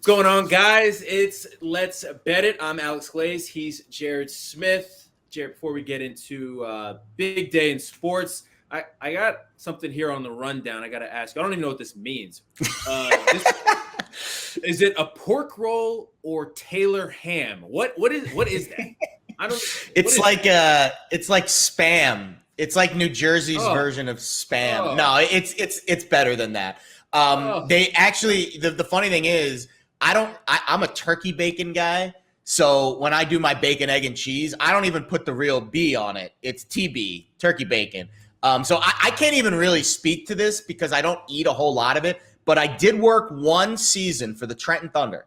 What's going on, guys? It's Let's Bet It. I'm Alex Glaze. He's Jared Smith. Jared, before we get into big day in sports, I got something here on the rundown I got to ask. I don't even know what this means. Is it a pork roll or Taylor ham? What is that? I don't. It's like Spam. It's like New Jersey's version of Spam. Oh. No, it's better than that. They actually the funny thing is I'm a turkey bacon guy. So when I do my bacon, egg, and cheese, I don't even put the real B on it. It's TB, turkey bacon. So I can't even really speak to this because I don't eat a whole lot of it. But I did work one season for the Trenton Thunder,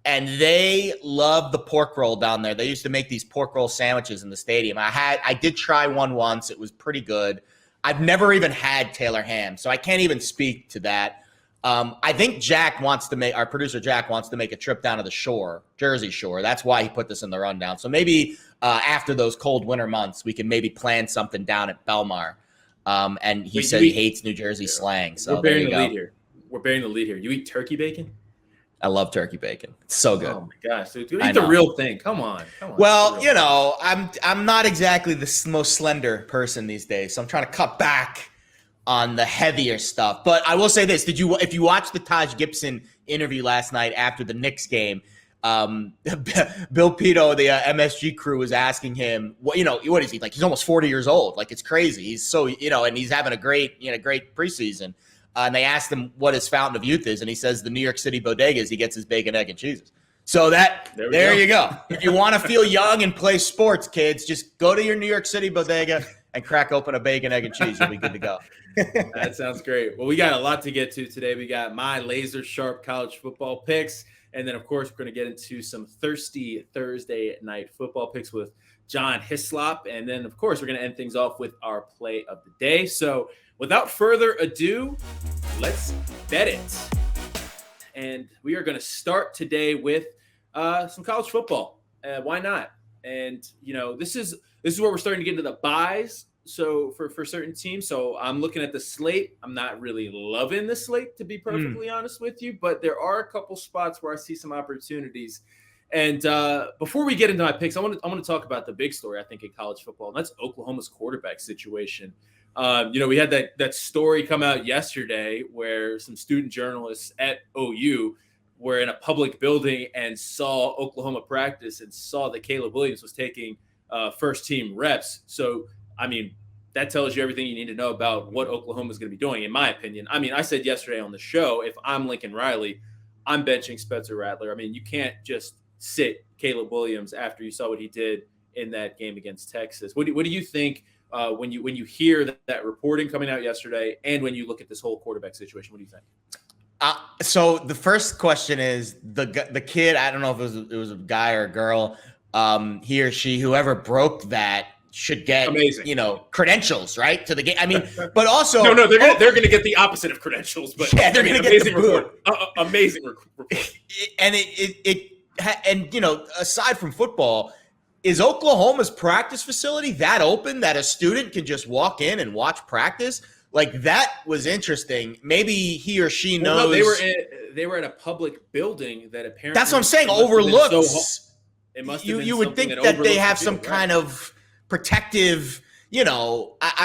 and they love the pork roll down there. They used to make these pork roll sandwiches in the stadium. I did try one once. It was pretty good. I've never even had Taylor ham, so I can't even speak to that. I think our producer Jack wants to make a trip down to the shore, Jersey Shore. That's why he put this in the rundown. So maybe after those cold winter months, we can maybe plan something down at Belmar. And he said he hates New Jersey slang. So we're bearing the lead here. We're bearing the lead here. You eat turkey bacon? I love turkey bacon. It's so good. Oh my gosh, dude! Eat the real thing. Come on. Well, I'm not exactly the most slender person these days, so I'm trying to cut back on the heavier stuff. But I will say this: if you watched the Taj Gibson interview last night after the Knicks game, Bill Pito, the MSG crew, was asking him, what is he like? He's almost 40 years old. Like, it's crazy. He's so and he's having a great preseason. And they asked him what his fountain of youth is, and he says the New York City bodegas. He gets his bacon, egg, and cheeses. So there you go. If you want to feel young and play sports, kids, just go to your New York City bodega and crack open a bacon, egg, and cheese. You'll be good to go. That sounds great. Well, we got a lot to get to today. We got my laser sharp college football picks, and then of course we're going to get into some thirsty Thursday night football picks with John Hyslop, and then of course we're going to end things off with our play of the day. So without further ado, let's bet it. And we are going to start today with some college football. Why not? And this is where we're starting to get into the buys. So for certain teams, so I'm looking at the slate. I'm not really loving the slate, to be perfectly honest with you, but there are a couple spots where I see some opportunities. And before we get into my picks, I want to talk about the big story I think in college football, and that's Oklahoma's quarterback situation. We had that story come out yesterday where some student journalists at OU were in a public building and saw Oklahoma practice and saw that Caleb Williams was taking first team reps. So, that tells you everything you need to know about what Oklahoma is going to be doing, in my opinion. I said yesterday on the show, if I'm Lincoln Riley, I'm benching Spencer Rattler. You can't just sit Caleb Williams after you saw what he did in that game against Texas. What do you think when you hear that reporting coming out yesterday, and when you look at this whole quarterback situation? What do you think? So the first question is the kid. I don't know if it was a guy or a girl. He or she, whoever broke that, should get credentials, right, to the game. But also no, they're gonna get the opposite of credentials. But yeah, they're gonna get the report. Amazing report. And aside from football, is Oklahoma's practice facility that open that a student can just walk in and watch practice? Like, that was interesting. Maybe he or she knows. No, they were at a public building that apparently. That's what I'm saying. Overlooks. It must. You would think that they have some kind of protective, I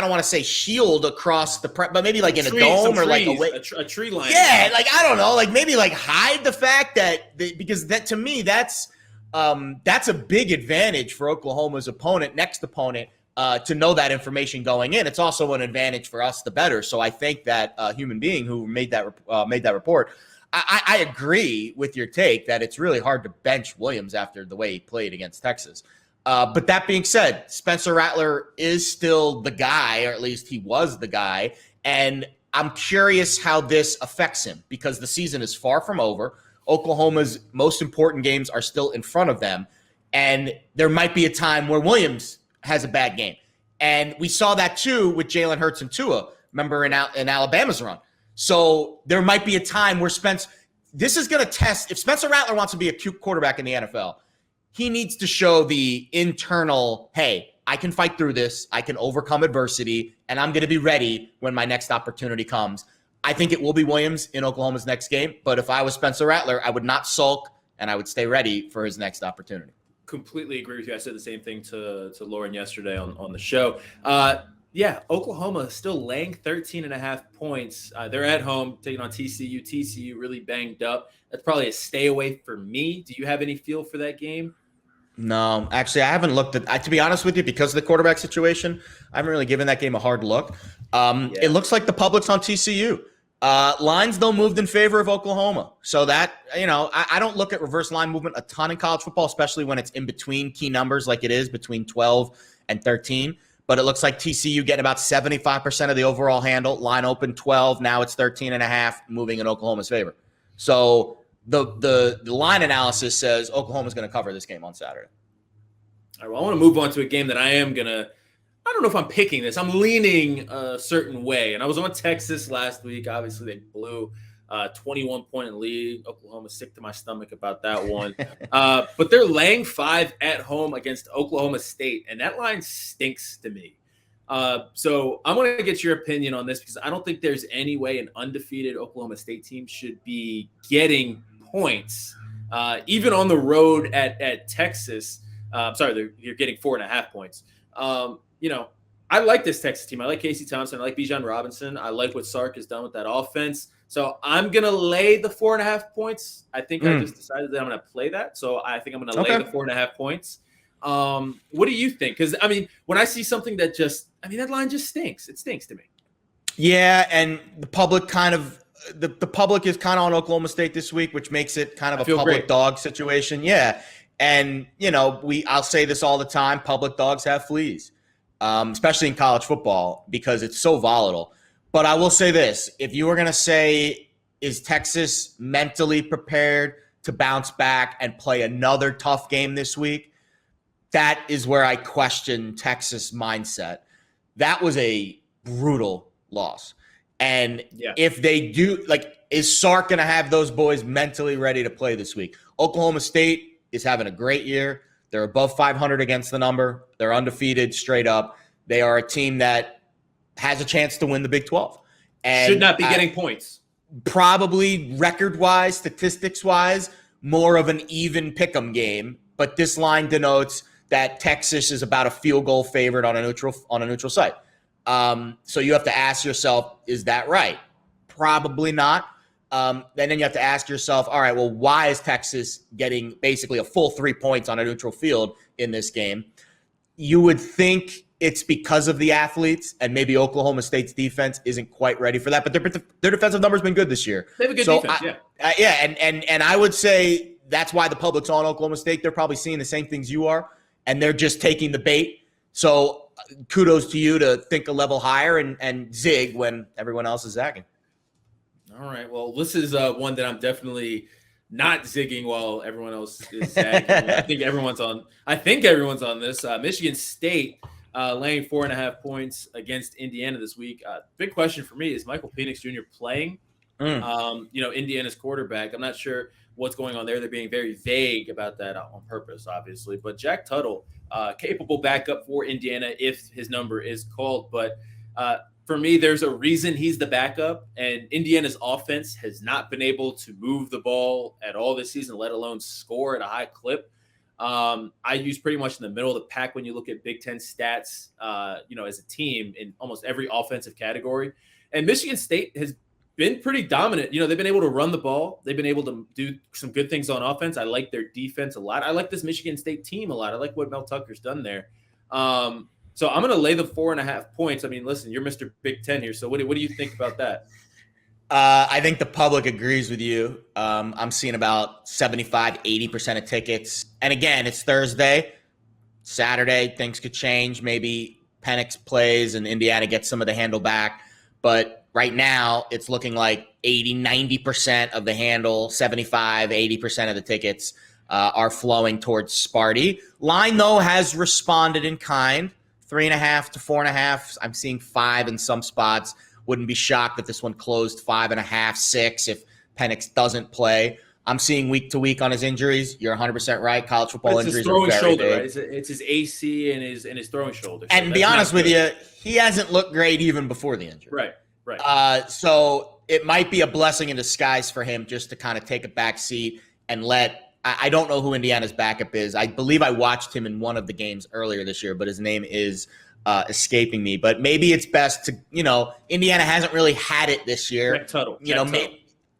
don't want to say shield across but maybe like in a dome or like a tree line. Yeah, like, I don't know, like maybe like hide the fact that because that, to me, that's a big advantage for Oklahoma's next opponent, to know that information going in. It's also an advantage for us, the better. So I think that human being who made that report, I agree with your take that it's really hard to bench Williams after the way he played against Texas. But that being said, Spencer Rattler is still the guy, or at least he was the guy. And I'm curious how this affects him, because the season is far from over. Oklahoma's most important games are still in front of them. And there might be a time where Williams has a bad game. And we saw that too with Jalen Hurts and Tua, remember, in Alabama's run. So there might be a time where this is going to test, if Spencer Rattler wants to be a cute quarterback in the NFL, he needs to show the internal, hey, I can fight through this, I can overcome adversity, and I'm going to be ready when my next opportunity comes. I think it will be Williams in Oklahoma's next game. But if I was Spencer Rattler, I would not sulk, and I would stay ready for his next opportunity. Completely agree with you. I said the same thing to Lauren yesterday on the show. Yeah, Oklahoma is still laying 13.5 points. They're at home taking on TCU. TCU really banged up. That's probably a stay away for me. Do you have any feel for that game? No, actually, I haven't looked at. To be honest with you, because of the quarterback situation, I haven't really given that game a hard look. It looks like the public's on TCU. Lines though moved in favor of Oklahoma, so that I don't look at reverse line movement a ton in college football, especially when it's in between key numbers like it is between 12 and 13. But it looks like TCU getting about 75% of the overall handle. Line open 12, now it's 13.5, moving in Oklahoma's favor. So the line analysis says Oklahoma's going to cover this game on Saturday. All right, well, I want to move on to a game that I am going to – I don't know if I'm picking this. I'm leaning a certain way. And I was on Texas last week. Obviously, they blew 21-point lead. Oklahoma's sick to my stomach about that one. But they're laying 5 at home against Oklahoma State, and that line stinks to me. So I'm going to get your opinion on this because I don't think there's any way an undefeated Oklahoma State team should be getting points, even on the road at Texas. You're getting 4.5 points. I like this Texas team. I like Casey Thompson. I like Bijan Robinson. I like what Sark has done with that offense. So I'm going to lay the 4.5 points. I think I just decided that I'm going to play that. So I think I'm going to lay the 4.5 points. What do you think? Because, when I see something that that line just stinks. It stinks to me. Yeah, and the public the public is kind of on Oklahoma State this week, which makes it kind of a public dog situation. Yeah. And, I'll say this all the time. Public dogs have fleas, especially in college football because it's so volatile. But I will say this. If you were going to say, is Texas mentally prepared to bounce back and play another tough game this week? That is where I question Texas mindset. That was a brutal loss. And if they do, is Sark going to have those boys mentally ready to play this week? Oklahoma State is having a great year. They're above 500 against the number. They're undefeated straight up. They are a team that has a chance to win the Big 12. And should not be getting points. Probably record-wise, statistics-wise, more of an even pick'em game. But this line denotes that Texas is about a field goal favorite on a neutral site. So you have to ask yourself, is that right? Probably not. And then you have to ask yourself, all right, well, why is Texas getting basically a full 3 points on a neutral field in this game? You would think it's because of the athletes, and maybe Oklahoma State's defense isn't quite ready for that. But their defensive number's been good this year. They have a good defense, and I would say that's why the public's on Oklahoma State. They're probably seeing the same things you are, and they're just taking the bait. So kudos to you to think a level higher and zig when everyone else is zagging. All right. Well, this is one that I'm definitely not zigging while everyone else is zagging. I think everyone's on this. Michigan State laying 4.5 points against Indiana this week. Big question for me is Michael Penix Jr. playing? Indiana's quarterback. I'm not sure what's going on there. They're being very vague about that on purpose, obviously. But Jack Tuttle, capable backup for Indiana if his number is called. But for me, there's a reason he's the backup, and Indiana's offense has not been able to move the ball at all this season, let alone score at a high clip. I use pretty much in the middle of the pack when you look at Big Ten stats, as a team in almost every offensive category. And Michigan State has been pretty dominant. They've been able to run the ball. They've been able to do some good things on offense. I like their defense a lot. I like this Michigan State team a lot. I like what Mel Tucker's done there. So I'm going to lay the 4.5 points. Listen, you're Mr. Big Ten here. So what do you think about that? I think the public agrees with you. I'm seeing about 75, 80% of tickets. And again, it's Thursday. Saturday, things could change. Maybe Penix plays and Indiana gets some of the handle back. But right now, it's looking like 80, 90% of the handle, 75, 80% of the tickets are flowing towards Sparty. Line, though, has responded in kind. 3.5 to 4.5. I'm seeing 5 in some spots. Wouldn't be shocked if this one closed 5.5, 6 if Penix doesn't play. I'm seeing week to week on his injuries. You're 100% right. College football injuries are very shoulder, big. right? It's his AC and his throwing shoulder. And be honest with you, he hasn't looked great even before the injury. Right. So it might be a blessing in disguise for him just to kind of take a back seat and I don't know who Indiana's backup is. I believe I watched him in one of the games earlier this year, but his name is escaping me. But maybe it's best to, Indiana hasn't really had it this year. Jack Tuttle.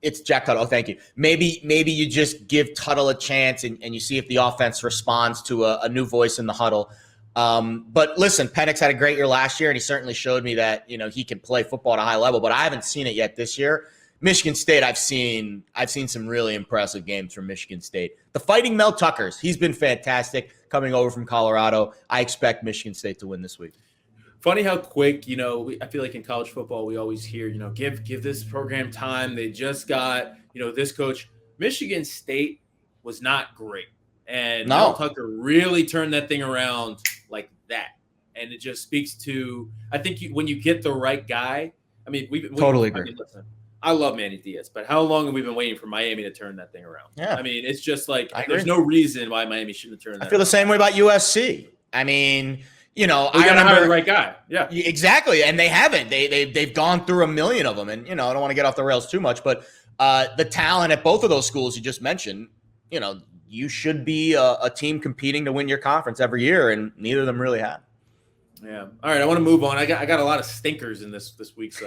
It's Jack Tuttle. Oh, thank you. Maybe you just give Tuttle a chance and you see if the offense responds to a new voice in the huddle. But listen, Penix had a great year last year, and he certainly showed me that, he can play football at a high level, but I haven't seen it yet this year. Michigan State, I've seen some really impressive games from Michigan State. The Fighting Mel Tuckers, he's been fantastic coming over from Colorado. I expect Michigan State to win this week. Funny how quick, I feel like in college football, we always hear, give this program time. They just got, this coach. Michigan State was not great. And Mel Tucker really turned that thing around like that. And it just speaks to, I think when you get the right guy, I mean, we totally agree. Listen, I love Manny Diaz, but how long have we been waiting for Miami to turn that thing around? Yeah. I mean, it's just like there's no reason why Miami shouldn't turn that around. I feel the same way about USC. I mean, I remember hire the right guy. Yeah, exactly. And they haven't. They've gone through a million of them. And, I don't want to get off the rails too much, but the talent at both of those schools you just mentioned, you should be a team competing to win your conference every year, and neither of them really have. Yeah. All right. I want to move on. I got a lot of stinkers in this week's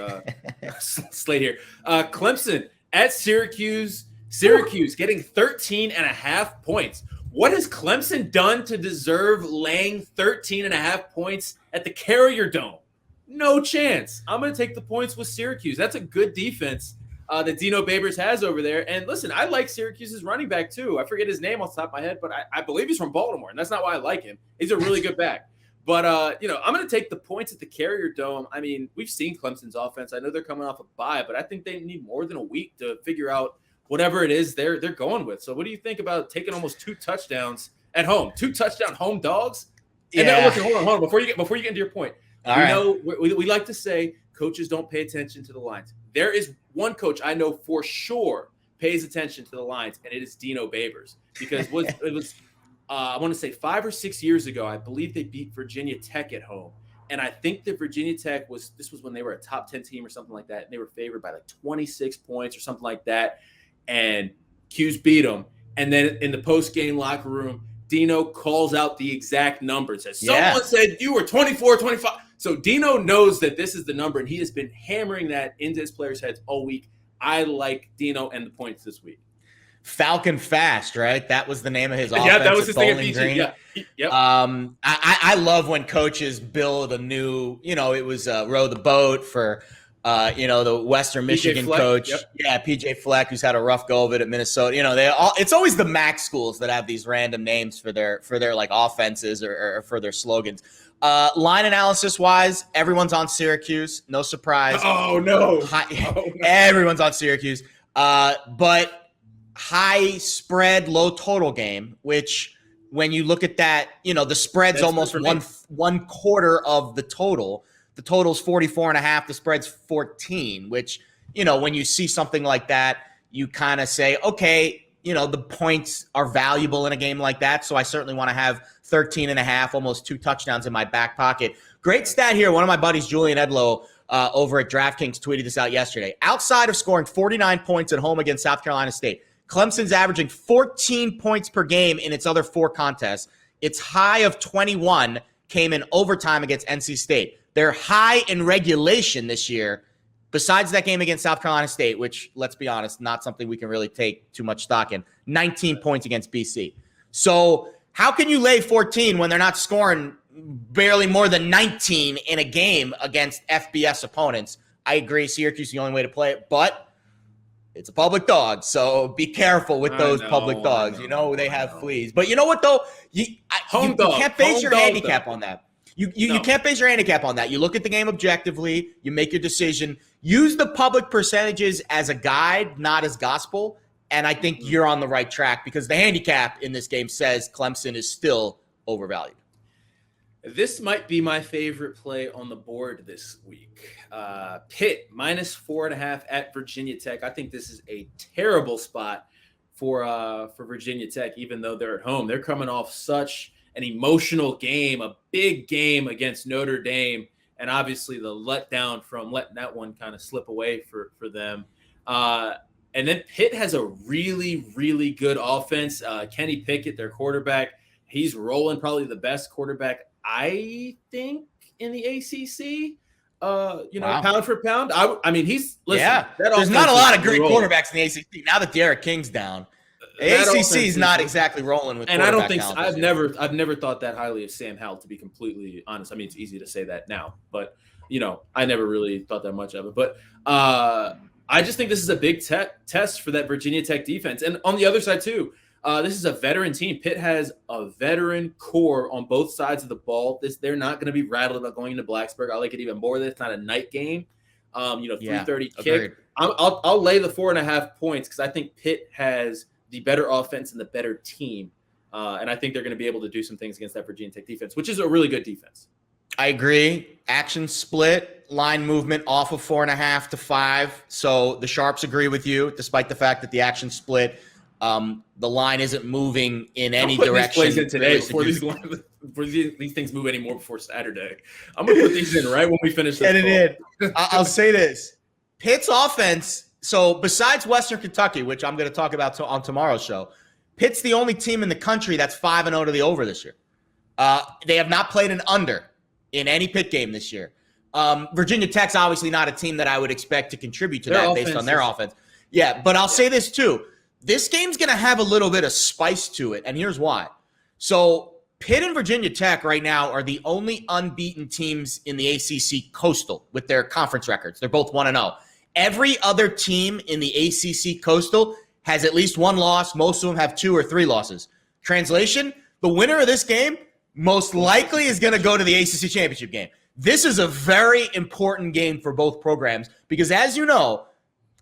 slate here. Clemson at Syracuse. Syracuse getting 13.5 points. What has Clemson done to deserve laying 13.5 points at the Carrier Dome? No chance. I'm going to take the points with Syracuse. That's a good defense that Dino Babers has over there. And listen, I like Syracuse's running back too. I forget his name off the top of my head, but I believe he's from Baltimore, and that's not why I like him. He's a really good back. But, I'm going to take the points at the Carrier Dome. I mean, we've seen Clemson's offense. I know they're coming off a bye, but I think they need more than a week to figure out whatever it is they're going with. So what do you think about taking almost 2 touchdowns at home? 2 touchdown home dogs? And then, listen, hold on. Before you get into your point, we like to say coaches don't pay attention to the lines. There is one coach I know for sure pays attention to the lines, and it is Dino Babers. Because it was I want to say 5 or 6 years ago, I believe they beat Virginia Tech at home. And I think that Virginia Tech was when they were a top 10 team or something like that. And they were favored by like 26 points or something like that. And Q's beat them. And then in the post-game locker room, Dino calls out the exact number. Says, someone said you were 24, 25. So Dino knows that this is the number, and he has been hammering that into his players' heads all week. I like Dino and the points this week. Falcon Fast, right? That was the name of his offense. Yeah, that was his thing at Bowling BG. Green. Yeah. Yep. I love when coaches build a new, it was Row the Boat for, the Western Michigan coach. Yep. Yeah, PJ Fleck, who's had a rough go of it at Minnesota. It's always the MAC schools that have these random names for their like offenses or for their slogans. Line analysis wise, everyone's on Syracuse. No surprise. Oh, no. Everyone's on Syracuse. But high spread, low total game, which when you look at that, the spread's that's almost one quarter of the total. The total's 44.5. The spread's 14, which, when you see something like that, you kind of say, okay, the points are valuable in a game like that. So I certainly want to have 13.5, almost 2 touchdowns in my back pocket. Great stat here. One of my buddies, Julian Edlow, over at DraftKings tweeted this out yesterday. Outside of scoring 49 points at home against South Carolina State, Clemson's averaging 14 points per game in its other 4 contests. Its high of 21 came in overtime against NC State. Their high in regulation this year, besides that game against South Carolina State, which, let's be honest, not something we can really take too much stock in, 19 points against BC. So how can you lay 14 when they're not scoring barely more than 19 in a game against FBS opponents? I agree, Syracuse is the only way to play it, but it's a public dog, so be careful with those public dogs. They have fleas. But you know what, though? You can't base your handicap on that. You can't base your handicap on that. You look at the game objectively. You make your decision. Use the public percentages as a guide, not as gospel. And I think you're on the right track because the handicap in this game says Clemson is still overvalued. This might be my favorite play on the board this week. Pitt minus 4.5 at Virginia Tech. I think this is a terrible spot for Virginia Tech, even though they're at home. They're coming off such an emotional game, a big game against Notre Dame. and obviously the letdown from letting that one kind of slip away for them. And then Pitt has a really, really good offense. Kenny Pickett, their quarterback, he's rolling, probably the best quarterback, I think, in the ACC. Wow. Pound for pound. I mean, he's listen. Yeah, there's not a lot of great quarterbacks in the ACC now that Derek King's down. The ACC is not exactly rolling with. And I don't think so. I've never thought that highly of Sam Howell, to be completely honest. I mean, it's easy to say that now, but I never really thought that much of it. But I just think this is a big test for that Virginia Tech defense. And on the other side too, this is a veteran team. Pitt has a veteran core on both sides of the ball. They're not going to be rattled about going into Blacksburg. I like it even more that it's not a night game. 3:30 kick. Agreed. I'll lay the 4.5 points because I think Pitt has the better offense and the better team. And I think they're going to be able to do some things against that Virginia Tech defense, which is a really good defense. I agree. Action split, line movement off of 4.5 to 5. So the Sharps agree with you, despite the fact that the action split, the line isn't moving in any direction. These plays in today before these things move anymore before Saturday. I'm going to put these in right when we finish this. Get it in. I'll say this. Pitt's offense, so besides Western Kentucky, which I'm going to talk about on tomorrow's show, Pitt's the only team in the country that's 5-0 to the over this year. They have not played an under in any Pitt game this year. Virginia Tech's obviously not a team that I would expect to contribute to that based on their offense. Yeah, but I'll say this too. This game's going to have a little bit of spice to it, and here's why. So Pitt and Virginia Tech right now are the only unbeaten teams in the ACC Coastal with their conference records. They're both 1-0. Every other team in the ACC Coastal has at least one loss. Most of them have 2 or 3 losses. Translation, the winner of this game most likely is going to go to the ACC championship game. This is a very important game for both programs because, as you know,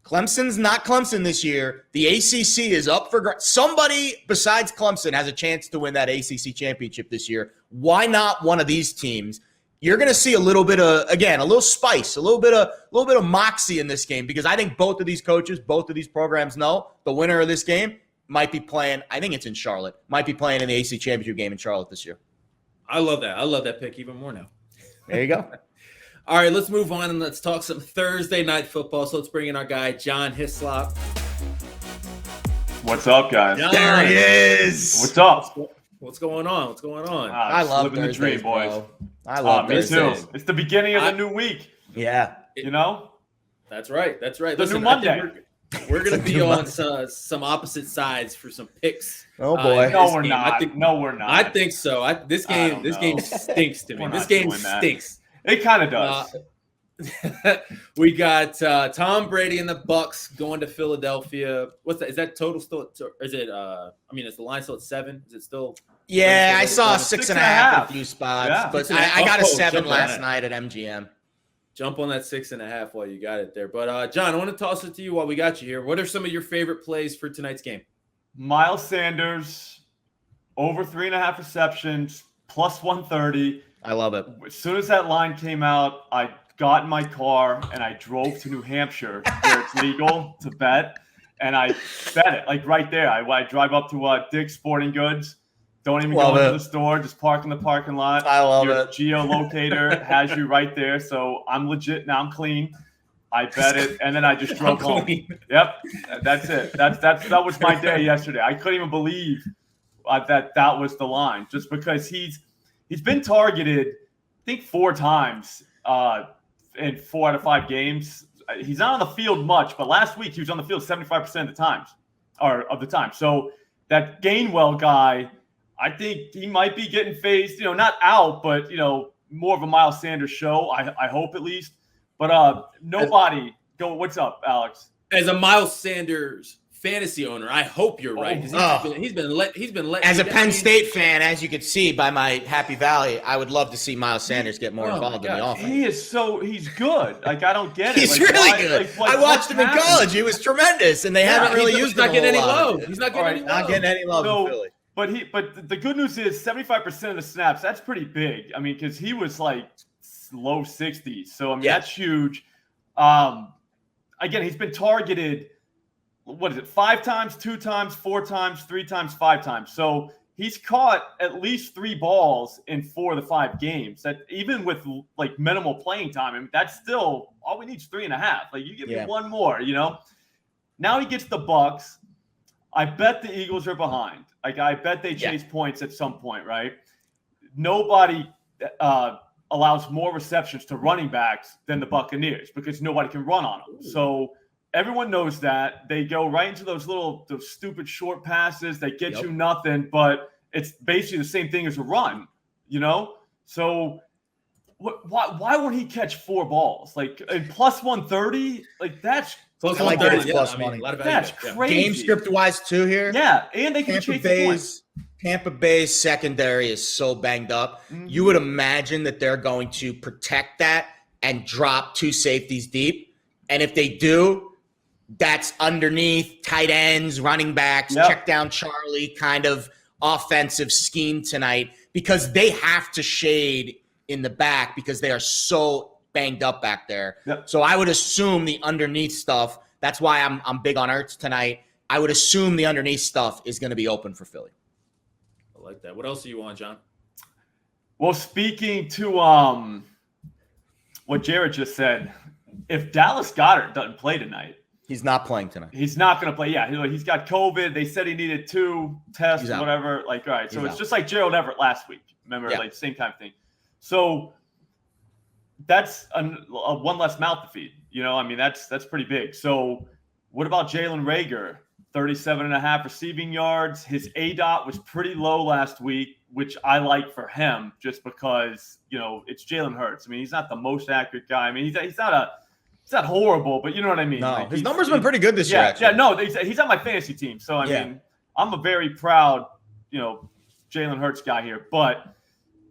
Clemson's not Clemson this year. The ACC is up for grabs. Somebody besides Clemson has a chance to win that ACC championship this year. Why not one of these teams? You're going to see a little bit of, again, a little spice, a little bit of moxie in this game because I think both of these coaches, both of these programs know the winner of this game might be playing. I think it's in Charlotte. Might be playing in the ACC championship game in Charlotte this year. I love that. I love that pick even more now. There you go. All right, let's move on and let's talk some Thursday night football. So let's bring in our guy, John Hyslop. What's up, guys? John. There he is. What's up? What's going on? What's going on? I love living the dream, boys. Bro. I love me too. It's the beginning of the new week. Yeah. You know? That's right. That's right. The new Monday. We're going to be on some opposite sides for some picks. Oh boy. No, we're not. No, we're not. I think so. This game stinks to me. This game stinks. It kind of does. We got Tom Brady and the Bucs going to Philadelphia. What's that? Is that total still? Is it? Is the line still at 7? Is it still? Yeah, I saw 6.5 in a few spots, yeah. but I got a 7 last night at MGM. Jump on that 6.5 while you got it there. But John, I want to toss it to you while we got you here. What are some of your favorite plays for tonight's game? Miles Sanders over 3.5 receptions plus 130. I love it. As soon as that line came out, I got in my car and I drove to New Hampshire where it's legal to bet, and I bet it like right there. I drive up to Dick's Sporting Goods. Don't even go into the store. Just park in the parking lot. I love Your it. geolocator has you right there. So I'm legit now. I'm clean. I bet it, and then I just drove home. Yep, that's it. That was my day yesterday. I couldn't even believe that was the line, just because he's been targeted, I think 4 times in 4 out of 5 games. He's not on the field much, but last week he was on the field 75% of the time. So that Gainwell guy, I think he might be getting phased, not out, but, more of a Miles Sanders show. I hope at least. But nobody go. What's up, Alex? As a Miles Sanders fantasy owner, I hope you're right. He's been let. As a Penn State fan, as you could see by my Happy Valley, I would love to see Miles Sanders get more involved in the offense. He's good. Like, I don't get it. He's really good. I watched him in college. He was tremendous, and they haven't really used him. He's not getting any love. He's not getting any love in Philly. But the good news is 75% of the snaps. That's pretty big. I mean, because he was like low 60s. So, I mean, that's huge. Again, he's been targeted, 5 times, 2 times, 4 times, 3 times, 5 times. So he's caught at least 3 balls in 4 of the 5 games. That even with like minimal playing time, I mean, that's still all we need is 3.5. Like you give me one more, Now he gets the Bucs. I bet the Eagles are behind. Like I bet they chase points at some point, right? Nobody allows more receptions to running backs than the Buccaneers because nobody can run on them. So everyone knows that. They go right into those stupid short passes. They get you nothing, but it's basically the same thing as a run, So why won't he catch 4 balls? Like plus 130? Like that's plus 130. Plus money. That's crazy. Game script wise too here. Yeah, and they can chase the points. Tampa Bay's secondary is so banged up. Mm-hmm. You would imagine that they're going to protect that and drop 2 safeties deep. And if they do, that's underneath tight ends, running backs, check down Charlie kind of offensive scheme tonight because they have to shade in the back because they are so banged up back there. Yep. So I would assume the underneath stuff, that's why I'm big on Ertz tonight. I would assume the underneath stuff is going to be open for Philly. I like that. What else do you want, John? Well, speaking to what Jared just said, if Dallas Goedert doesn't play tonight, he's not playing tonight. He's not going to play. Yeah, he's got COVID. They said he needed 2 tests, whatever. Like, all right. So it's just like Gerald Everett last week. Remember, like same kind of thing. So that's a one less mouth to feed. I mean, that's pretty big. So what about Jalen Reagor? 37.5 receiving yards. His ADOT was pretty low last week, which I like for him just because, it's Jalen Hurts. I mean, he's not the most accurate guy. I mean, he's not horrible, but you know what I mean. No, like his numbers been pretty good this year. Actually. Yeah, no, he's on my fantasy team. So, I mean, I'm a very proud, Jalen Hurts guy here. But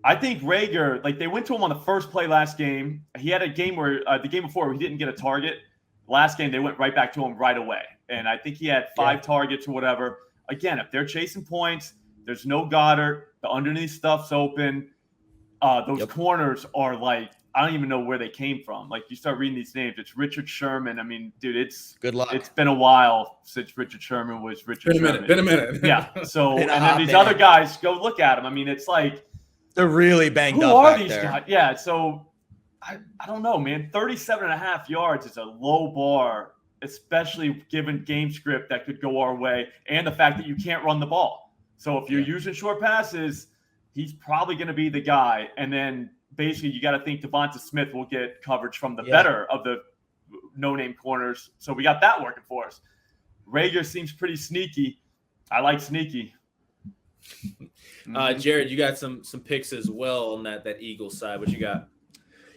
I think Reagor, like they went to him on the first play last game. He had a game where the game before he didn't get a target. Last game, they went right back to him right away. And I think he had 5 targets or whatever. Again, if they're chasing points, there's no Goddard. The underneath stuff's open. Those corners are like, I don't even know where they came from. Like you start reading these names. It's Richard Sherman. I mean, dude, good luck. It's been a while since Richard Sherman was Richard Sherman. Been a minute. Yeah. So, and then these other guys, go look at them. I mean, it's like. They're really banged up. Who are back these there. guys? Yeah. So, I don't know, man. 37.5 yards is a low bar, especially given game script that could go our way and the fact that you can't run the ball. So if you're using short passes, he's probably going to be the guy. And then basically you got to think Devonta Smith will get coverage from the better of the no-name corners. So we got that working for us. Reagor seems pretty sneaky. I like sneaky. Jared, you got some picks as well on that Eagles side. What you got?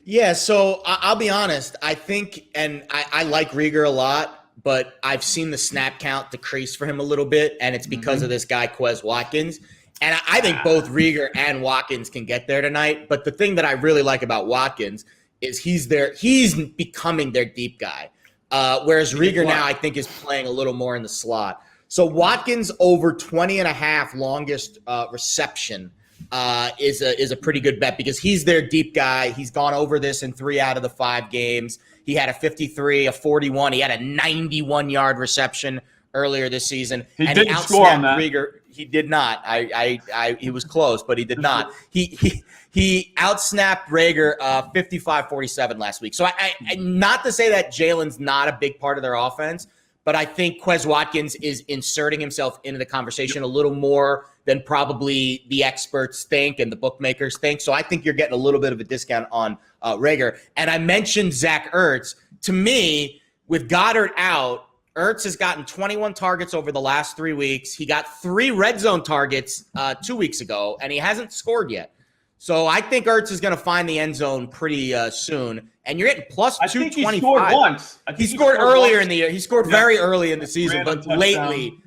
Yeah, so I'll be honest. I think, and I like Reagor a lot, but I've seen the snap count decrease for him a little bit, and it's because of this guy, Quez Watkins. And I think both Reagor and Watkins can get there tonight. But the thing that I really like about Watkins is he's becoming their deep guy. Whereas Reagor now, I think, is playing a little more in the slot. So Watkins over 20.5 longest reception is a pretty good bet because he's their deep guy. He's gone over this in 3 out of the 5 games. He had a 53, a 41. He had a 91-yard reception earlier this season. He didn't score on that. Reagor. He did not. He was close, but he did not. He outsnapped Reagor 55-47 last week. So I not to say that Jalen's not a big part of their offense, but I think Quez Watkins is inserting himself into the conversation a little more than probably the experts think and the bookmakers think. So I think you're getting a little bit of a discount on Reagor. And I mentioned Zach Ertz. To me, with Goddard out, Ertz has gotten 21 targets over the last 3 weeks. He got 3 red zone targets 2 weeks ago, and he hasn't scored yet. So I think Ertz is going to find the end zone pretty soon. And you're getting plus 225. He scored once. He scored earlier in the year. He scored very early in the season, but lately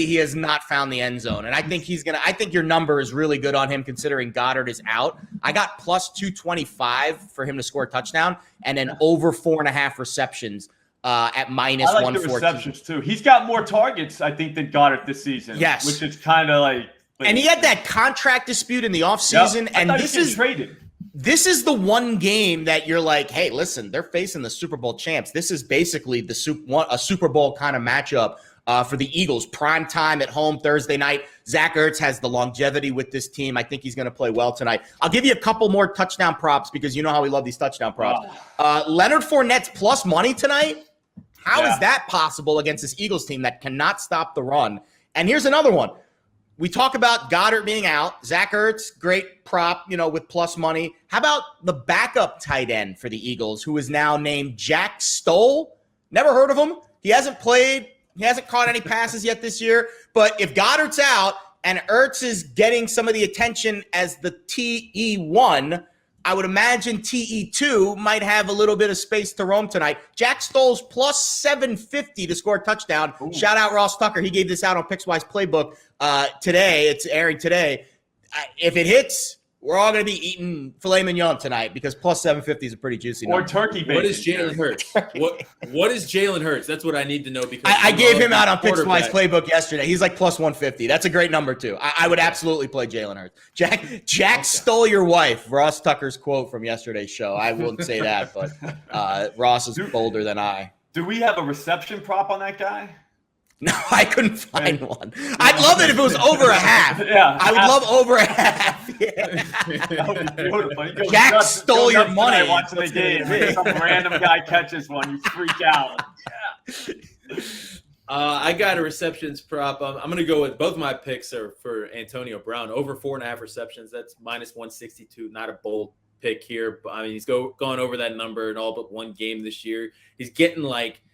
he has not found the end zone. And I think I think your number is really good on him considering Goddard is out. I got plus 225 for him to score a touchdown and then over 4.5 receptions at minus 114. I like the receptions too. He's got more targets, I think, than Goddard this season. Yes. Which is kind of like. And he had that contract dispute in the offseason. And this is traded. This is the one game that you're like, hey, listen, they're facing the Super Bowl champs. This is basically a Super Bowl kind of matchup for the Eagles. Prime time at home Thursday night. Zach Ertz has the longevity with this team. I think he's going to play well tonight. I'll give you a couple more touchdown props because you know how we love these touchdown props. Leonard Fournette's plus money tonight. How is that possible against this Eagles team that cannot stop the run? And here's another one. We talk about Goddard being out. Zach Ertz, great prop, with plus money. How about the backup tight end for the Eagles, who is now named Jack Stoll? Never heard of him. He hasn't played. He hasn't caught any passes yet this year. But if Goddard's out and Ertz is getting some of the attention as the TE1, I would imagine TE2 might have a little bit of space to roam tonight. Jack Stoll's plus 750 to score a touchdown. Ooh. Shout out Ross Tucker. He gave this out on Pickswise Playbook today. It's airing today. If it hits, we're all going to be eating filet mignon tonight because plus 750 is a pretty juicy number. Or turkey bacon. What is Jalen Hurts? What is Jalen Hurts? That's what I need to know because I gave him out on Pickswise Playbook yesterday. He's like plus 150. That's a great number too. I would absolutely play Jalen Hurts. Jack stole your wife. Ross Tucker's quote from yesterday's show. I wouldn't say that, but Ross is bolder than I. Do we have a reception prop on that guy? No, I couldn't find one. I'd love it if it was over a half. Yeah, I would love over a half. Yeah. That would be beautiful. Jack stole your money. Watching the game. Some random guy catches one, you freak out. Yeah. I got a receptions prop. I'm going to go with both my picks are for Antonio Brown. Over 4.5 receptions. That's minus 162. Not a bold pick here. But I mean, he's gone over that number in all but one game this year. He's getting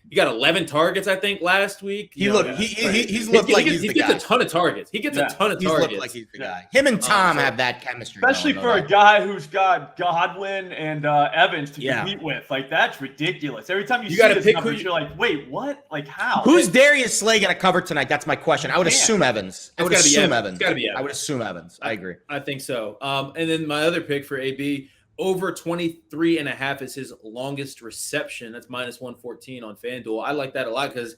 he got 11 targets, I think, last week. He's looked like he's the guy. He gets a ton of targets. He gets a ton of targets. He's looked like he's the guy. Him and Tom have that chemistry. Especially for a guy who's got Godwin and Evans to compete with. That's ridiculous. Every time you see this number, you're like, wait, what? How? Who's Darius Slay going to cover tonight? That's my question. I would assume Evans. It's got to be Evans. I would assume Evans. I agree. I think so. And then my other pick for AB, over 23.5 is his longest reception. That's minus 114 on FanDuel. I like that a lot because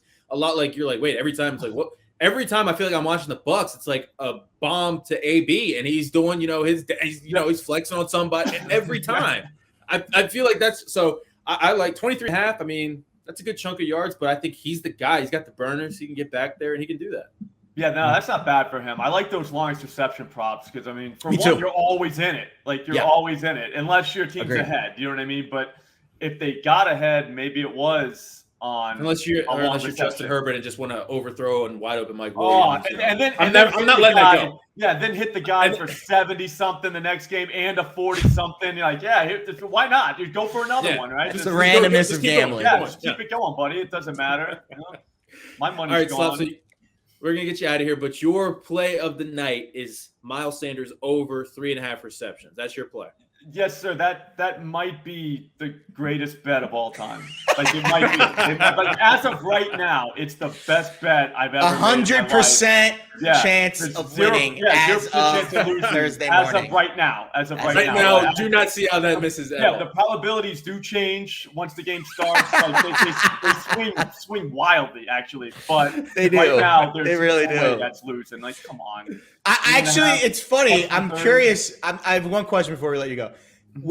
you're like, wait, every time it's like, what? Every time I feel like I'm watching the Bucs, it's like a bomb to AB, and he's doing, he's flexing on somebody every time. I feel like that's so. I like 23.5. I mean, that's a good chunk of yards, but I think he's the guy. He's got the burners. He can get back there, and he can do that. Yeah, no, that's not bad for him. I like those longest reception props because, you're always in it. You're always in it unless your team's ahead. You know what I mean? But if they got ahead, maybe it was on unless you're Justin Herbert and just want to overthrow and wide open Mike Williams. I'm not letting that go. Yeah, then hit the guy for 70-something the next game and a 40-something. You're like, why not? Dude, go for another one, right? Just the randomness of gambling. Just keep it going, buddy. It doesn't matter. My money's gone. Slop, so we're going to get you out of here, but your play of the night is Miles Sanders over 3.5 receptions. That's your play. Yes, sir. That might be the greatest bet of all time. It might be. But as of right now, it's the best bet I've ever made. 100% chance of winning as of Thursday morning. As of right now. Right now, do not see how that misses at all. The probabilities do change once the game starts. They swing wildly, actually. But they do. Right now, they really do. That's losing. Come on. It's funny. I'm curious. I have one question before we let you go.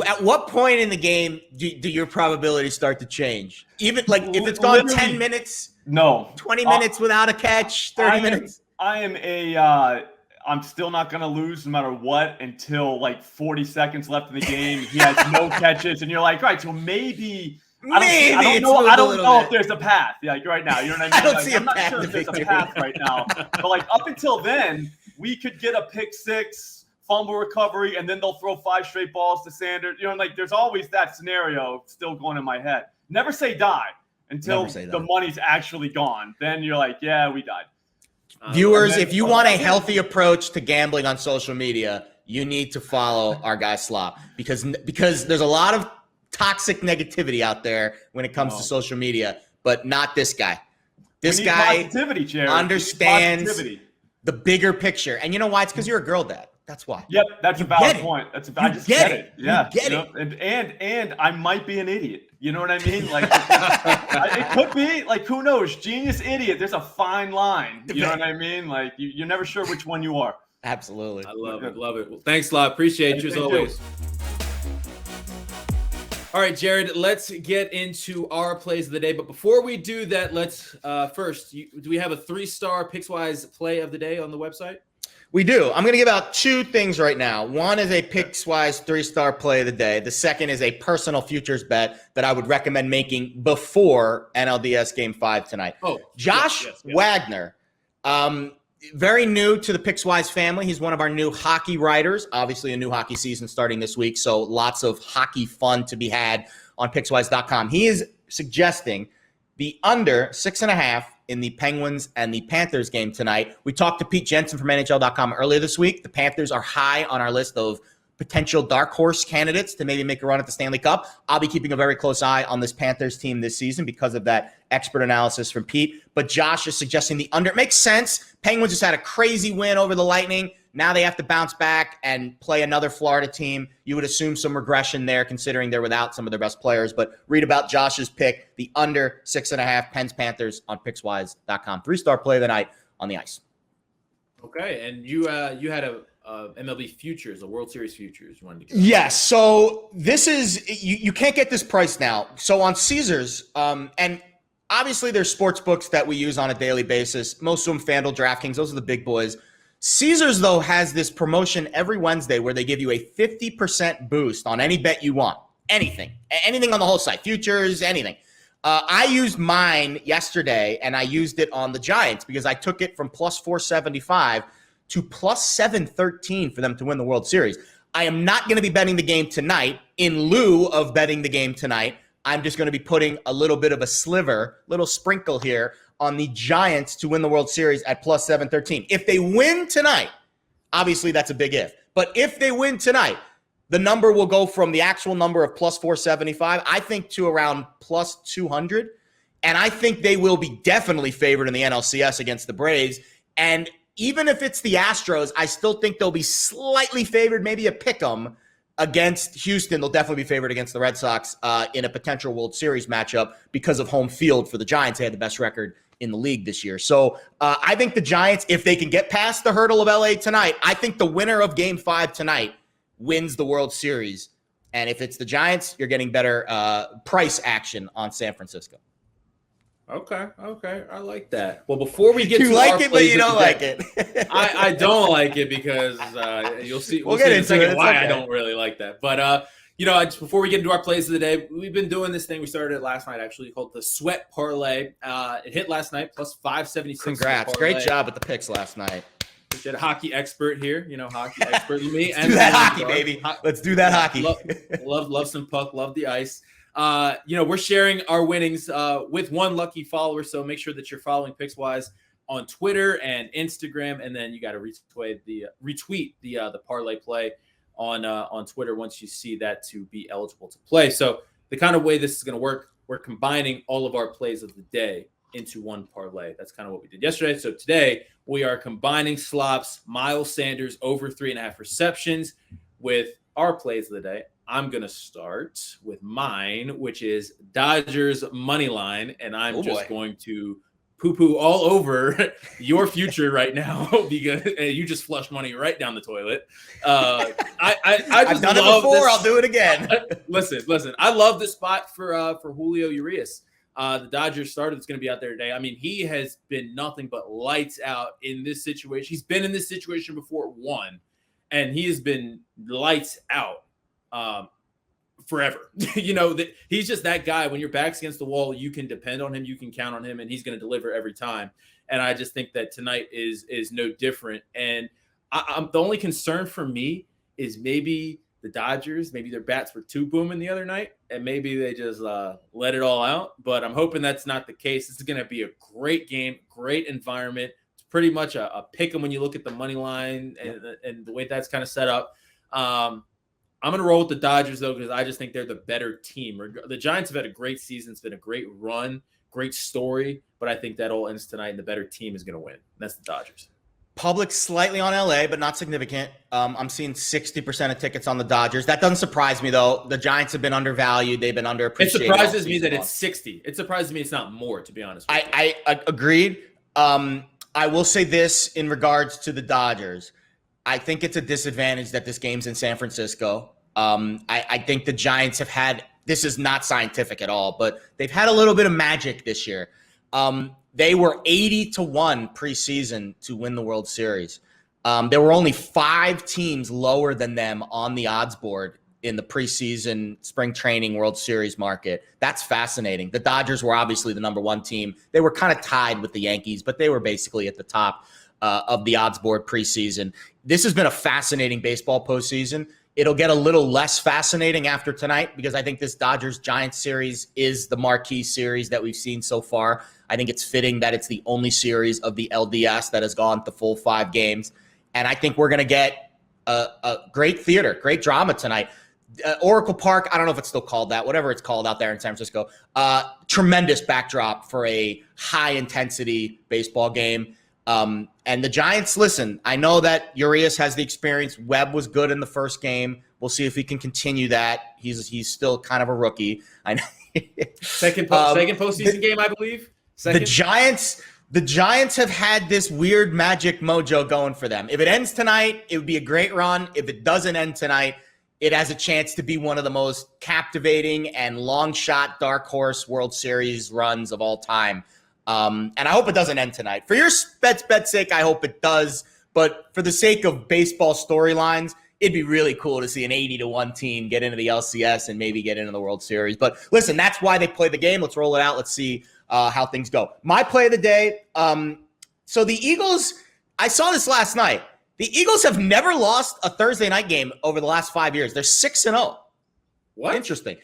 At what point in the game do your probabilities start to change? Even if it's gone 10 minutes, 20 minutes without a catch, 30 minutes. I'm still not going to lose no matter what until 40 seconds left in the game. He has no catches, and you're like, all right, so maybe. I don't know if there's a path. Right now, you know what I mean? I don't see a path. I'm not sure if there's a path right now. But up until then, we could get a pick six, fumble recovery, and then they'll throw 5 straight balls to Sanders. There's always that scenario still going in my head. Never say die until the money's actually gone. Then you're like, yeah, we died. Viewers, if you want a healthy approach to gambling on social media, you need to follow our guy Slop because there's a lot of toxic negativity out there when it comes to social media, but not this guy. This guy understands the bigger picture. And you know why? It's because you're a girl dad. That's why. Yep, that's a valid point. I just get it. Yeah, and I might be an idiot. You know what I mean? It could be. Who knows? Genius, idiot. There's a fine line. You know what I mean? You're never sure which one you are. Absolutely. I love it. Well, thanks a lot. Appreciate you as always. All right, Jared, let's get into our plays of the day. But before we do that, let's first, do we have a 3-star Pickswise play of the day on the website? We do. I'm going to give out 2 things right now. One is a Pickswise 3-star play of the day. The second is a personal futures bet that I would recommend making before NLDS Game 5 tonight. Oh, Josh Wagner, very new to the Pickswise family. He's one of our new hockey writers. Obviously, a new hockey season starting this week, so lots of hockey fun to be had on Pickswise.com. He is suggesting the under 6.5 in the Penguins and the Panthers game tonight. We talked to Pete Jensen from NHL.com earlier this week. The Panthers are high on our list of potential dark horse candidates to maybe make a run at the Stanley Cup. I'll be keeping a very close eye on this Panthers team this season because of that expert analysis from Pete. But Josh is suggesting the under. It makes sense. Penguins just had a crazy win over the Lightning. Now they have to bounce back and play another Florida team. You would assume some regression there considering they're without some of their best players. But read about Josh's pick, the under 6.5 Pens Panthers on Pickswise.com. 3-star play of the night on the ice. Okay, and you had a MLB futures, a World Series futures you wanted to get. Yes, so this is you can't get this price now. So on Caesars, and obviously there's sports books that we use on a daily basis. Most of them FanDuel, DraftKings, those are the big boys. Caesars, though, has this promotion every Wednesday where they give you a 50% boost on any bet you want. Anything on the whole site, futures, anything. I used mine yesterday, and I used it on the Giants because I took it from plus 475 to plus 713 for them to win the World Series. I am not going to be betting the game tonight. In lieu of betting the game tonight, I'm just going to be putting a little bit of a little sprinkle here on the Giants to win the World Series at plus 713. If they win tonight, obviously that's a big if. But if they win tonight, the number will go from the actual number of plus 475, I think, to around plus 200. And I think they will be definitely favored in the NLCS against the Braves. And even if it's the Astros, I still think they'll be slightly favored, maybe a pick 'em against Houston. They'll definitely be favored against the Red Sox in a potential World Series matchup because of home field for the Giants. They had the best record in the league this year. So I think the Giants, if they can get past the hurdle of LA tonight, I think the winner of Game 5 tonight wins the World Series. And if it's the Giants, you're getting better price action on San Francisco. Okay. I like that. Well, before we get to you like our it, but you don't like day, it. I don't like it because you'll see. We'll get see in a into second it. why Okay. I don't really like that. But before we get into our plays of the day, we've been doing this thing. We started it last night, actually, called the Sweat Parlay. It hit last night, plus 576. Congrats! Great job with the picks last night. Appreciate a hockey expert here. Hockey expert me. Let's do that hockey, baby. Let's do that hockey. Love some puck. Love the ice. We're sharing our winnings with one lucky follower, so make sure that you're following Pickswise on Twitter and Instagram, and then you got to retweet the parlay play on Twitter once you see that to be eligible to play. So the kind of way this is going to work, we're combining all of our plays of the day into one parlay. That's kind of what we did yesterday. So today we are combining Slop's Miles Sanders over 3.5 receptions with our plays of the day. I'm going to start with mine, which is Dodgers money line. And I'm going to poo-poo all over your future right now because you just flushed money right down the toilet. I've done it before. I'll do it again. Listen. I love this spot for Julio Urias. The Dodgers starter that's going to be out there today. I mean, he has been nothing but lights out in this situation. He's been in this situation before and he has been lights out forever. He's just that guy. When your back's against the wall, you can depend on him, you can count on him, and he's going to deliver every time. And I just think that tonight is no different. And I'm the only concern for me is maybe the Dodgers, maybe their bats were too booming the other night, and maybe they just let it all out. But I'm hoping that's not the case. This is going to be a great game, great environment. It's pretty much a pick 'em when you look at the money line and the way that's kind of set up. I'm going to roll with the Dodgers, though, because I just think they're the better team. The Giants have had a great season. It's been a great run, great story, but I think that all ends tonight, and the better team is going to win. That's the Dodgers. Public slightly on LA, but not significant. I'm seeing 60% of tickets on the Dodgers. That doesn't surprise me, though. The Giants have been undervalued. They've been underappreciated. It surprises me that it's 60. It surprises me it's not more, to be honest with you. I agreed. I will say this in regards to the Dodgers. I think it's a disadvantage that this game's in San Francisco. I think the Giants have had this is not scientific at all, but they've had a little bit of magic this year. They were 80-1 preseason to win the World Series. There were only 5 teams lower than them on the odds board in the preseason spring training World Series market. That's fascinating. The Dodgers were obviously the number 1 team. They were kind of tied with the Yankees, but they were basically at the top of the odds board preseason. This has been a fascinating baseball postseason. It'll get a little less fascinating after tonight because I think this Dodgers-Giants series is the marquee series that we've seen so far. I think it's fitting that it's the only series of the LDS that has gone the full 5 games. And I think we're going to get a great theater, great drama tonight. Oracle Park, I don't know if it's still called that, whatever it's called out there in San Francisco. Tremendous backdrop for a high-intensity baseball game. And the Giants, listen, I know that Urias has the experience. Webb was good in the first game. We'll see if he can continue that. He's still kind of a rookie. I know. Second postseason game, I believe. The Giants have had this weird magic mojo going for them. If it ends tonight, it would be a great run. If it doesn't end tonight, it has a chance to be one of the most captivating and long shot dark horse World Series runs of all time. And I hope it doesn't end tonight. For your bet's sake, I hope it does. But for the sake of baseball storylines, it'd be really cool to see an 80-1 team get into the LCS and maybe get into the World Series. But listen, that's why they play the game. Let's roll it out. Let's see how things go. My play of the day. So the Eagles, I saw this last night. The Eagles have never lost a Thursday night game over the last 5 years. They're 6-0. What? Interesting.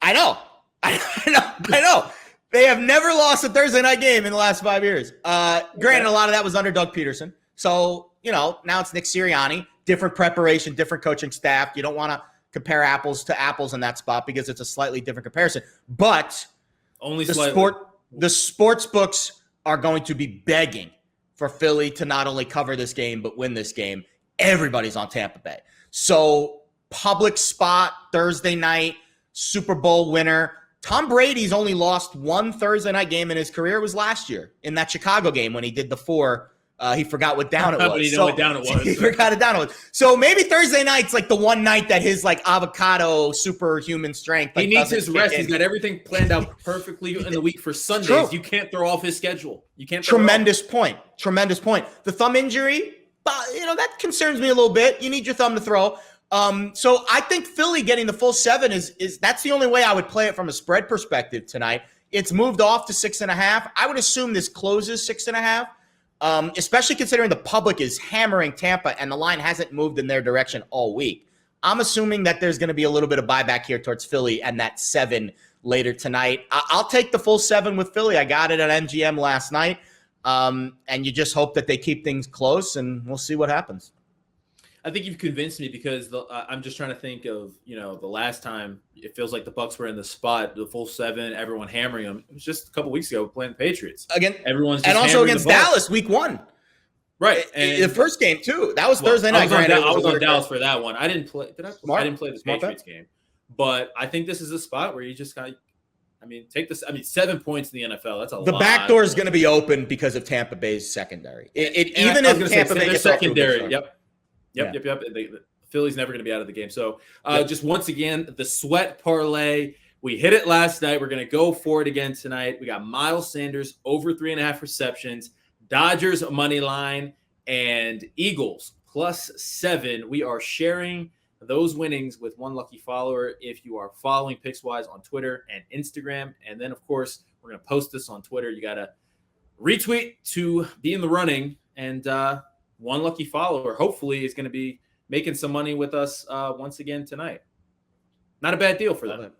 I know. I know. They have never lost a Thursday night game in the last 5 years. Granted, a lot of that was under Doug Peterson. So, now it's Nick Sirianni. Different preparation, different coaching staff. You don't want to compare apples to apples in that spot because it's a slightly different comparison. But the sports books are going to be begging for Philly to not only cover this game, but win this game. Everybody's on Tampa Bay. So public spot, Thursday night, Super Bowl winner. Tom Brady's only lost 1 Thursday night game in his career. It was last year in that Chicago game when he did the 4. He forgot what down it was. What down it was. He forgot what down it was. So maybe Thursday night's like the one night that his avocado superhuman strength. He needs his rest. He's got everything planned out perfectly in the week for Sundays. You can't throw off his schedule. You can't. Tremendous point. The thumb injury, that concerns me a little bit. You need your thumb to throw. So I think Philly getting the full 7 is that's the only way I would play it from a spread perspective tonight. It's moved off to 6.5. I would assume this closes 6.5. Especially considering the public is hammering Tampa and the line hasn't moved in their direction all week. I'm assuming that there's going to be a little bit of buyback here towards Philly and that 7 later tonight. I'll take the full 7 with Philly. I got it at MGM last night. And you just hope that they keep things close and we'll see what happens. I think you've convinced me because I'm just trying to think of, the last time it feels like the Bucs were in the spot, the full 7, everyone hammering them. It was just a couple weeks ago playing the Patriots. Again, everyone's just and also against Dallas week 1. Right. And the first game too. That was Thursday night. I was on Dallas for that one. I didn't play. Did I? Smart. I didn't play the Patriots game. But I think this is a spot where you just got take this. 7 points in the NFL. That's a lot. The back door is going to be open because of Tampa Bay's secondary. Even if Tampa Bay gets secondary. Yep. Philly's never going to be out of the game. So just once again, the Sweat Parlay. We hit it last night. We're going to go for it again tonight. We got Miles Sanders over 3.5 receptions, Dodgers money line, and Eagles +7. We are sharing those winnings with one lucky follower if you are following Pickswise on Twitter and Instagram. And then, of course, we're going to post this on Twitter. You got to retweet to be in the running. And one lucky follower, hopefully, is going to be making some money with us once again tonight. Not a bad deal for them.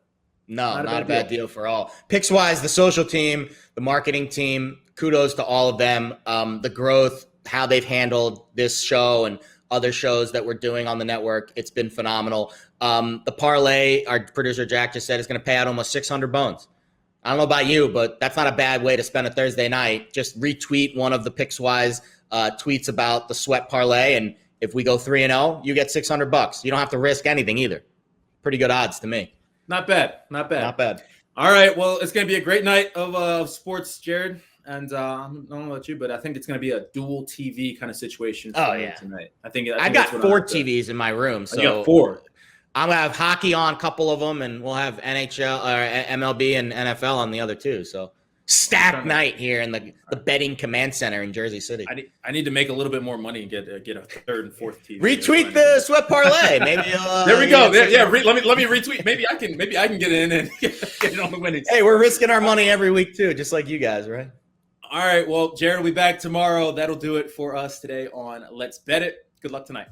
No, not a bad deal for all. Pickswise, the social team, the marketing team, kudos to all of them. The growth, how they've handled this show and other shows that we're doing on the network, it's been phenomenal. The parlay, our producer Jack just said, is going to pay out almost 600 bones. I don't know about you, but that's not a bad way to spend a Thursday night. Just retweet one of the Pickswise tweets about the Sweat Parlay, and if we go 3-0, you get $600. You don't have to risk anything either. Pretty good odds to me. Not bad. All right, well, it's going to be a great night of sports, Jared. And I don't know about you, but I think it's going to be a dual TV kind of situation tonight. I got 4 TVs in my room. So you got 4. I'm gonna have hockey on a couple of them, and we'll have NHL or MLB and NFL on the other two. So stacked night here in the betting command center in Jersey City. I need to make a little bit more money and get a third and fourth team. Retweet the Sweat Parlay. Maybe there we go. Let me retweet. Maybe I can get in and get it on the winning side. Hey, we're risking our money every week too, just like you guys, right? All right. Well, Jared will be back tomorrow. That'll do it for us today on Let's Bet It. Good luck tonight.